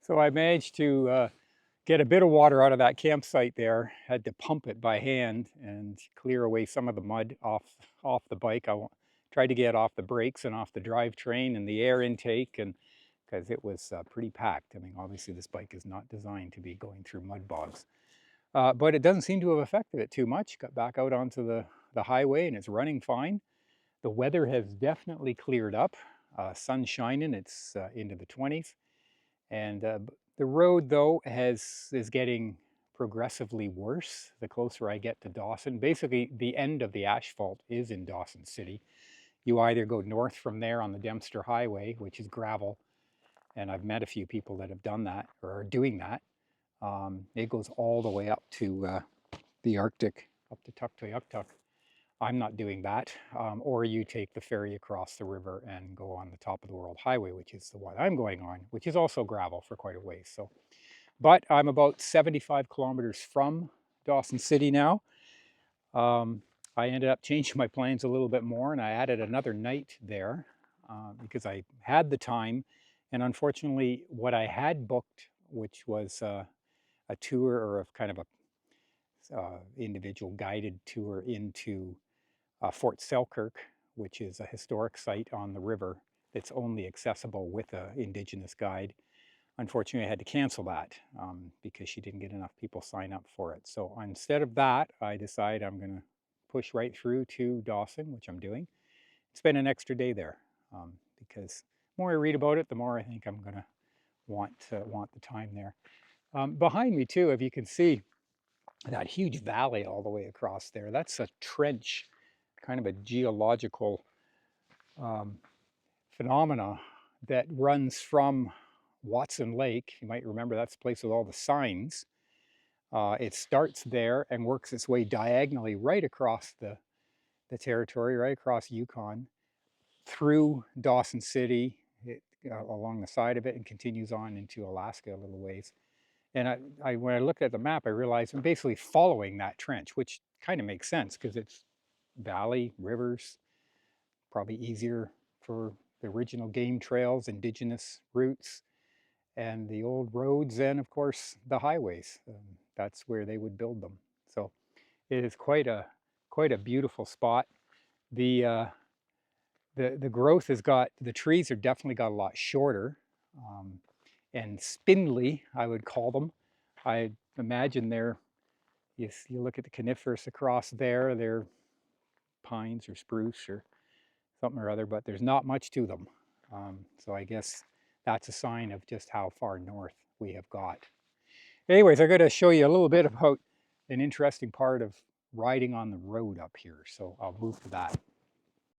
So I managed to get a bit of water out of that campsite there. Had to pump it by hand and clear away some of the mud off the bike. Tried to get off the brakes and off the drivetrain and the air intake, and because it was pretty packed. I mean, obviously this bike is not designed to be going through mud bogs. But it doesn't seem to have affected it too much. Got back out onto the highway and it's running fine. The weather has definitely cleared up. Sun's shining, it's into the 20s. And the road, though, is getting progressively worse the closer I get to Dawson. Basically, the end of the asphalt is in Dawson City. You either go north from there on the Dempster Highway, which is gravel, and I've met a few people that have done that or are doing that. It goes all the way up to the Arctic, up to Tuktoyaktuk. I'm not doing that. Or you take the ferry across the river and go on the top of the World Highway, which is the one I'm going on, which is also gravel for quite a ways. So, but I'm about 75 kilometers from Dawson City now. I ended up changing my plans a little bit more, and I added another night there because I had the time. And unfortunately, what I had booked, which was a tour or a kind of a individual guided tour into Fort Selkirk, which is a historic site on the river that's only accessible with an Indigenous guide. Unfortunately, I had to cancel that because she didn't get enough people sign up for it. So instead of that, I decided I'm going to push right through to Dawson, which I'm doing. Spend an extra day there because the more I read about it, the more I think I'm going to want the time there. Behind me too, if you can see that huge valley all the way across there, that's a trench, kind of a geological phenomena that runs from Watson Lake. You might remember that's the place with all the signs. It starts there and works its way diagonally right across the territory, right across Yukon, through Dawson City, along the side of it, and continues on into Alaska a little ways. And when I looked at the map, I realized I'm basically following that trench, which kind of makes sense because it's valley, rivers, probably easier for the original game trails, indigenous routes, and the old roads, and of course the highways. That's where they would build them. So it is quite a beautiful spot. The the growth has got, the trees are definitely got a lot shorter and spindly, I would call them. I imagine you look at the coniferous across there, they're pines or spruce or something or other, but there's not much to them. So I guess that's a sign of just how far north we have got. Anyways, I'm going to show you a little bit about an interesting part of riding on the road up here. So I'll move to that.